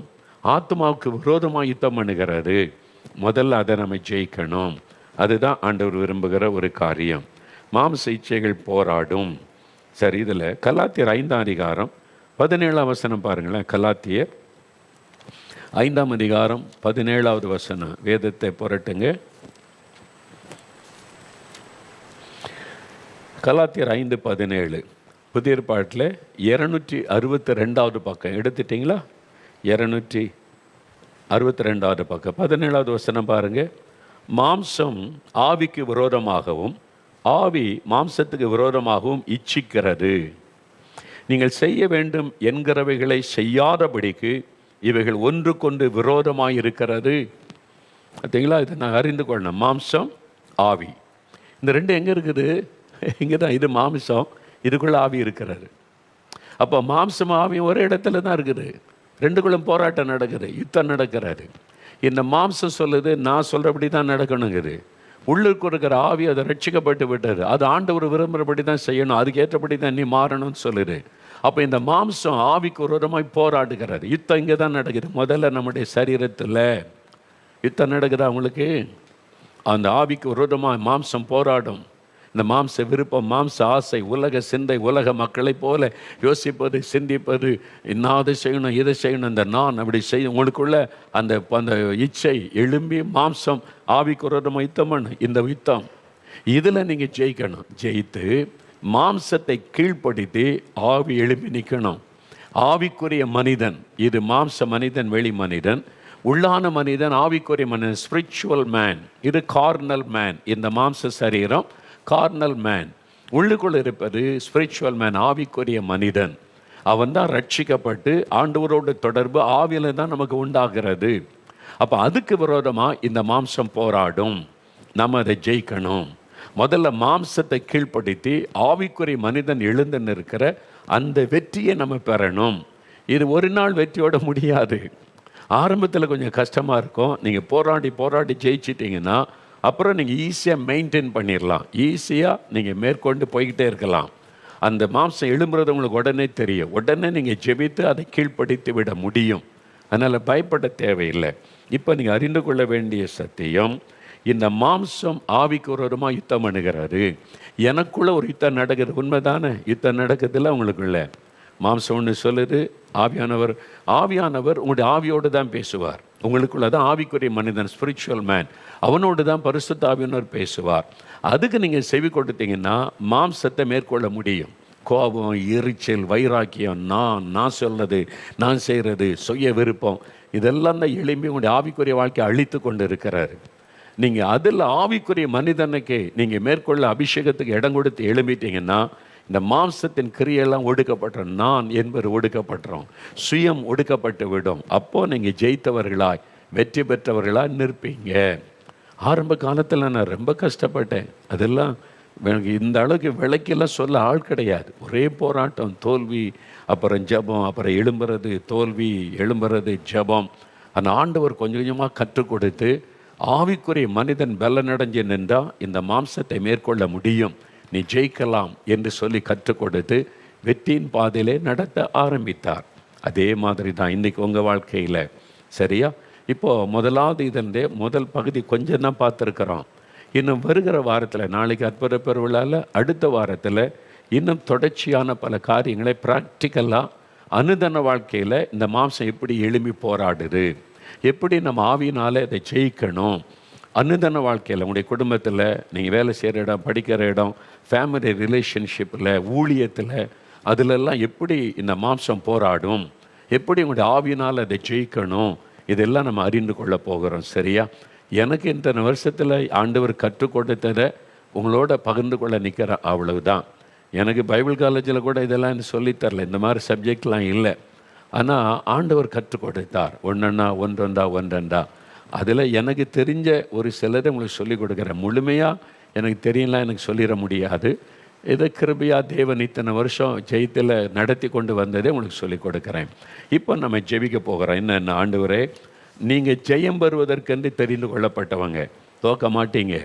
ஆத்மாவுக்கு விரோதமாக யுத்தம் பண்ணுகிறது. முதல்ல அதை நம்ம ஜெயிக்கணும். அதுதான் ஆண்டவர் விரும்புகிற ஒரு காரியம். மாம்ச இச்சைகள் போராடும். சரி, இதில் கலாத்தியர் 5ஆம் அதிகாரம் 17ஆம் வசனம் பாருங்களேன். கலாத்தியர் 5ஆம் அதிகாரம் 17ஆவது வசனம். வேதத்தை புரட்டுங்க. கலாத்தியர் 5:17. புதிய ஏற்பாட்டில் 262வது பக்கம் எடுத்துட்டிங்களா? 262வது பக்கம் 17ஆவது வசனம் பாருங்கள். மாம்சம் ஆவிக்கு விரோதமாகவும் ஆவி மாம்சத்துக்கு விரோதமாகவும் இச்சிக்கிறது. நீங்கள் செய்ய வேண்டும் என்கிறவைகளை செய்யாதபடிக்கு இவைகள் ஒன்றுக்கொண்டு விரோதமாக இருக்கிறது. பார்த்தீங்களா? இதை நான் அறிந்து கொள்ளணும். மாம்சம், ஆவி, இந்த ரெண்டு எங்கே இருக்குது? இங்கே தான். இது மாம்சம், இதுக்குள்ளே ஆவி இருக்கிறது. அப்போ மாம்சம் ஆவியும் ஒரே இடத்துல தான் இருக்குது. ரெண்டுக்குள்ளும் போராட்டம் நடக்குது, யுத்தம் நடக்கிறது. இந்த மாம்சம் சொல்லுது நான் சொல்கிறபடி தான் நடக்கணுங்குது. உள்ளுக்கு இருக்கிற ஆவி அதை ரட்சிக்கப்பட்டு விட்டது, அது ஆண்டவர் விரும்புகிறபடி தான் செய்யணும், அதுக்கு ஏற்றபடி தான் நீ மாறணும்னு சொல்லுது. அப்போ இந்த மாம்சம் ஆவிக்கு விரோதமாய் போராடுகிறது. யுத்தம் இங்கே தான் நடக்குது. முதல்ல நம்முடைய சரீரத்தில் யுத்தம் நடக்குது. அவங்களுக்கு அந்த ஆவிக்கு விரோதமாக மாம்சம் போராடும். இந்த மாம்ச விருப்பம், மாம்ச ஆசை, உலக சிந்தை, உலக மக்களை போல யோசிப்பது, சிந்திப்பது, நான் அதை செய்யணும், இதை செய்யணும், இந்த நான் அப்படி செய்யும், உங்களுக்குள்ள அந்த அந்த இச்சை எழும்பி மாம்சம் ஆவிக்கு விரோதமாக யுத்தம் பண்ணு. இந்த யுத்தம் இதில் நீங்கள் ஜெயிக்கணும். ஜெயித்து மாம்சத்தை கீழ்ப்படுத்தி ஆவி எழுப்பி நிற்கணும். ஆவிக்குரிய மனிதன் இது. மாம்ச மனிதன் வெளி மனிதன், உள்ளான மனிதன் ஆவிக்குரிய மனிதன், ஸ்பிரிச்சுவல் மேன். இது கார்னல் மேன். இந்த மாம்ச சரீரம் கார்னல் மேன். உள்ளுக்குள் இருப்பது ஸ்பிரிச்சுவல் மேன், ஆவிக்குரிய மனிதன். அவன் தான் ரட்சிக்கப்பட்டு ஆண்டவரோட தொடர்பு ஆவியில் தான் நமக்கு உண்டாகிறது. அப்போ அதுக்கு விரோதமாக இந்த மாம்சம் போராடும். நம்ம அதை ஜெயிக்கணும். முதல்ல மாம்சத்தை கீழ்ப்படுத்தி ஆவிக்குரிய மனிதன் எழுந்து நிற்கிற அந்த வெற்றியை நம்ம பெறணும். இது ஒரு நாள் வெற்றியோட முடியாது. ஆரம்பத்தில் கொஞ்சம் கஷ்டமாக இருக்கும். நீங்கள் போராடி போராடி ஜெயிச்சிட்டிங்கன்னா அப்புறம் நீங்கள் ஈஸியாக மெயின்டைன் பண்ணிடலாம். ஈஸியாக நீங்கள் மேற்கொண்டு போய்கிட்டே இருக்கலாம். அந்த மாம்சம் எழும்புறது உங்களுக்கு உடனே தெரியும். உடனே நீங்கள் ஜெபித்து அதை கீழ்ப்படுத்தி விட முடியும். அதனால் பயப்பட தேவையில்லை. இப்போ நீங்கள் அறிந்து கொள்ள வேண்டிய சத்தியம், இந்த மாம்சம் ஆவிக்கு விரோதமாக யுத்தம் பண்ணுகிறாரு. எனக்குள்ளே ஒரு யுத்தம் நடக்குது. உண்மைதானே? யுத்தம் நடக்குதுல்ல உங்களுக்குள்ள. மாம்சம் ஒன்று சொல்லுது, ஆவியானவர் உங்களுடைய ஆவியோடு தான் பேசுவார். உங்களுக்குள்ள தான் ஆவிக்குரிய மனிதன், ஸ்பிரிச்சுவல் மேன், அவனோடு தான் பரிசுத்த ஆவியானவர் பேசுவார். அதுக்கு நீங்கள் செவி கொடுத்தீங்கன்னா மாம்சத்தை மேற்கொள்ள முடியும். கோபம், எரிச்சல், வைராக்கியம், நான் சொல்றது, நான் செய்கிறது, சுய விருப்பம், இதெல்லாம் தான் எழும்பி உங்களுடைய ஆவிக்குரிய வாழ்க்கையை அழித்து கொண்டு இருக்கிறாரு. நீங்கள் அதில் ஆவிக்குரிய மனிதனுக்கு நீங்கள் மேற்கொள்ள அபிஷேகத்துக்கு இடம் கொடுத்து எழும்பிட்டீங்கன்னா இந்த மாம்சத்தின் கிரியெல்லாம் ஒடுக்கப்பட்டுரும். நான் என்பது ஒடுக்கப்பட்டுரும். சுயம் ஒடுக்கப்பட்டு விடும். அப்போது நீங்கள் ஜெயித்தவர்களாய், வெற்றி பெற்றவர்களாக நிற்பீங்க. ஆரம்ப காலத்தில் நான் ரொம்ப கஷ்டப்பட்டேன். அதெல்லாம் எனக்கு இந்த அளவுக்கு விளக்கெல்லாம் சொல்ல ஆள் கிடையாது. ஒரே போராட்டம், தோல்வி, அப்புறம் ஜபம், அப்புறம் எழும்புறது, தோல்வி, எழும்புறது, ஜபம். அந்த ஆண்டவர் கொஞ்சம் கொஞ்சமாக கற்றுக் கொடுத்து ஆவிக்குரிய மனிதன் பலனடைஞ்சு நின்றால் இந்த மாம்சத்தை மேற்கொள்ள முடியும், நீ ஜெயிக்கலாம் என்று சொல்லி கற்றுக் கொடுத்து வெற்றியின் பாதையிலே நடத்த ஆரம்பித்தார். அதே மாதிரி தான் இன்றைக்கி உங்கள் வாழ்க்கையில். சரியா? இப்போது முதலாவது இதனுடைய முதல் பகுதி கொஞ்சம் தான் பார்த்துருக்குறோம். இன்னும் வருகிற வாரத்தில், நாளைக்கு அற்புத பெருவிழாவில், அடுத்த வாரத்தில் இன்னும் தொடர்ச்சியான பல காரியங்களை ப்ராக்டிக்கலாக அனுதின வாழ்க்கையில் இந்த மாம்சம் எப்படி எழும்பி போராடுது, எப்படி நம்ம ஆவியினால் இதை ஜெயிக்கணும். அனுதின வாழ்க்கையில் உங்களுடைய குடும்பத்தில், நீங்கள் வேலை செய்கிற இடம், படிக்கிற இடம், ஃபேமிலி ரிலேஷன்ஷிப்பில், ஊழியத்தில், அதிலெல்லாம் எப்படி இந்த மாம்சம் போராடும், எப்படி உங்களுடைய ஆவியினால் அதை ஜெயிக்கணும், இதெல்லாம் நம்ம அறிந்து கொள்ள போகிறோம். சரியா? எனக்கு இந்த வருஷத்தில் ஆண்டவர் கற்றுக் கொடுத்ததை உங்களோட பகிர்ந்து கொள்ள நிற்கிறேன், அவ்வளவுதான். எனக்கு பைபிள் காலேஜில் கூட இதெல்லாம் எனக்கு சொல்லித்தரல, இந்த மாதிரி சப்ஜெக்ட்லாம் இல்லை. ஆனால் ஆண்டவர் கற்றுக் கொடுத்தார், ஒன்றொன்றா. அதில் எனக்கு தெரிஞ்ச ஒரு சிலதை உங்களுக்கு சொல்லிக் கொடுக்குறேன். முழுமையாக எனக்கு தெரியலாம், எனக்கு சொல்லிட முடியாது. இதை கிருபையாக தேவன் இத்தனை வருஷம் ஜெயத்தில் நடத்தி கொண்டு வந்ததே உங்களுக்கு சொல்லிக் கொடுக்குறேன். இப்போ நம்ம ஜெபிக்க போகிறோம். என்னென்ன? ஆண்டவரே, நீங்கள் ஜெயம் பெறுவதற்கென்று தெரிந்து கொள்ளப்பட்டவங்க, தோக்க மாட்டீங்க.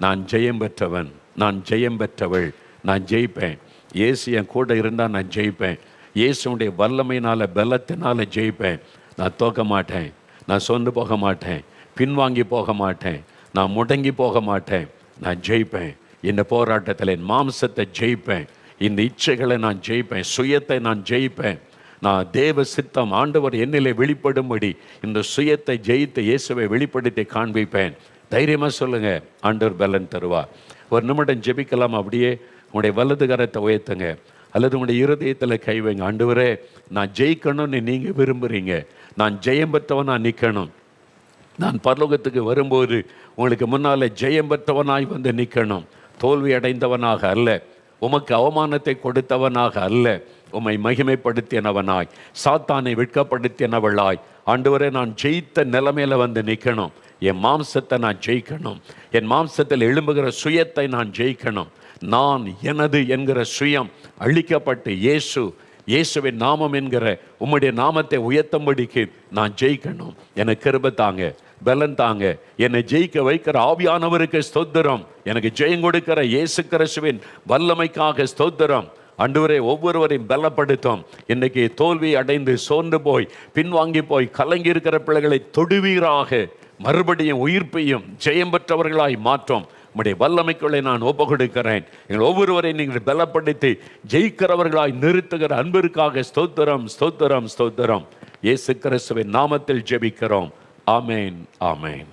நான் ஜெயம் பெற்றவன், நான் ஜெயம் பெற்றவள், நான் ஜெயிப்பேன். இயேசு என் கூட இருந்தால் நான் ஜெயிப்பேன். இயேசுடைய வல்லமையினால், பலத்தினால் ஜெயிப்பேன். நான் தோக்க மாட்டேன், நான் சொந்து போக மாட்டேன், பின்வாங்கி போக மாட்டேன், நான் முடங்கி போக மாட்டேன், நான் ஜெயிப்பேன். இந்த போராட்டத்தில் என் மாம்சத்தை ஜெயிப்பேன், இந்த இச்சைகளை நான் ஜெயிப்பேன், சுயத்தை நான் ஜெயிப்பேன். நான் தேவ சித்தம் ஆண்டவர் என்னிலே வெளிப்படும்படி இந்த சுயத்தை ஜெயித்து இயேசுவை வெளிப்படுத்தி காண்பிப்பேன். தைரியமாக சொல்லுங்கள், ஆண்டவர் பலன் தருவார். ஒரு நிமிடம் ஜெபிக்கலாம். அப்படியே உங்களுடைய வலது கரத்தை உயர்த்துங்க, அல்லது உங்களுடைய இருதயத்தில் கை வைங்க. ஆண்டவரே, நான் ஜெயிக்கணும்னு நீங்கள் விரும்புகிறீங்க. நான் ஜெயம் பெற்றவனாக நிற்கணும். நான் பரலோகத்துக்கு வரும்போது உங்களுக்கு முன்னால் ஜெயம் பெற்றவனாய் வந்து நிற்கணும். தோல்வி அடைந்தவனாக அல்ல, உமக்கு அவமானத்தை கொடுத்தவனாக அல்ல, உம்மை மகிமைப்படுத்தியனவனாய், சாத்தானை வெட்கப்படுத்தியனவளாய், ஆண்டவரே, நான் ஜெயித்த நிலைமையில வந்து நிற்கணும். என் மாம்சத்தை நான் ஜெயிக்கணும். என் மாம்சத்தில் எழும்புகிற சுயத்தை நான் ஜெயிக்கணும். நான் எனது என்கிற சுயம் அழிக்கப்பட்டு இயேசுவின் நாமம் என்கிற உம்முடைய நாமத்தை உயர்த்தும்படிக்கு நான் ஜெயிக்கணும். எனக்கு கிருபை தாங்க, பலன் தாங்க. என்னை ஜெயிக்க வைக்கிற ஆவியானவருக்கு ஸ்தோத்திரம். எனக்கு ஜெயம் கொடுக்கிற இயேசு கிறிஸ்துவின் வல்லமைக்காக ஸ்தோத்திரம். ஆண்டவரே, ஒவ்வொருவரையும் பலப்படுத்தும். இன்னைக்கு தோல்வி அடைந்து சோர்ந்து போய் பின்வாங்கி போய் கலங்கி இருக்கிற பிள்ளைகளை தொடுவீராக. மறுபடியும் உயிர்ப்பையும் ஜெயம் பெற்றவர்களாய் மாற்றும். உம்முடைய வல்லமைக்குள்ளே நான் ஒப்பு கொடுக்கிறேன். எங்கள் ஒவ்வொருவரையும் நீங்கள் பலப்படுத்தி ஜெயிக்கிறவர்களாய் நிறுத்துகிற அன்பிற்காக ஸ்தோத்திரம், ஸ்தோத்திரம், ஸ்தோத்திரம். இயேசு கிறிஸ்துவின் நாமத்தில் ஜெபிக்கிறோம். ஆமேன், ஆமேன்.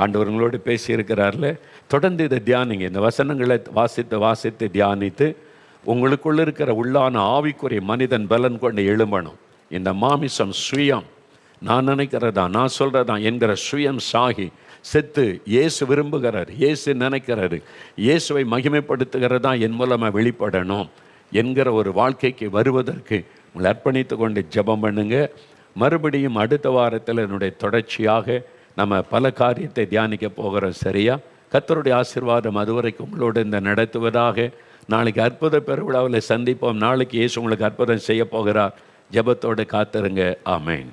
ஆண்டவர் உங்களோடு பேசியிருக்கிறார்ல, தொடர்ந்து இதை தியானிங்க. இந்த வசனங்களை வாசித்து தியானித்து உங்களுக்குள்ள இருக்கிற உள்ளான ஆவிக்குரிய மனிதன் பலன் கொண்டு எழும்பணும். இந்த மாமிசம் சுயம், நான் நினைக்கிறதா, நான் சொல்கிறதா என்கிற சுயம் சாகி செத்து இயேசு விரும்புகிறார், இயேசு நினைக்கிறாரு, இயேசுவை மகிமைப்படுத்துகிறதா என் மூலமாக வெளிப்படணும் என்கிற ஒரு வாழ்க்கைக்கு வருவதற்கு உங்களை அர்ப்பணித்து கொண்டு ஜெபம் பண்ணுங்க. மறுபடியும் அடுத்த வாரத்தில் என்னுடைய தொடர்ச்சியாக நம்ம பல காரியத்தை தியானிக்க போகிறோம். சரியா? கர்த்தருடைய ஆசீர்வாதம் அதுவரைக்கும் உங்களோடு இந்த நடத்துவதாக. நாளைக்கு அற்புத பெருவிழாவில் சந்திப்போம். நாளைக்கு இயேசு உங்களுக்கு அற்புதம் செய்ய போகிறார். ஜெபத்தோடு காத்திருங்க. ஆமேன்.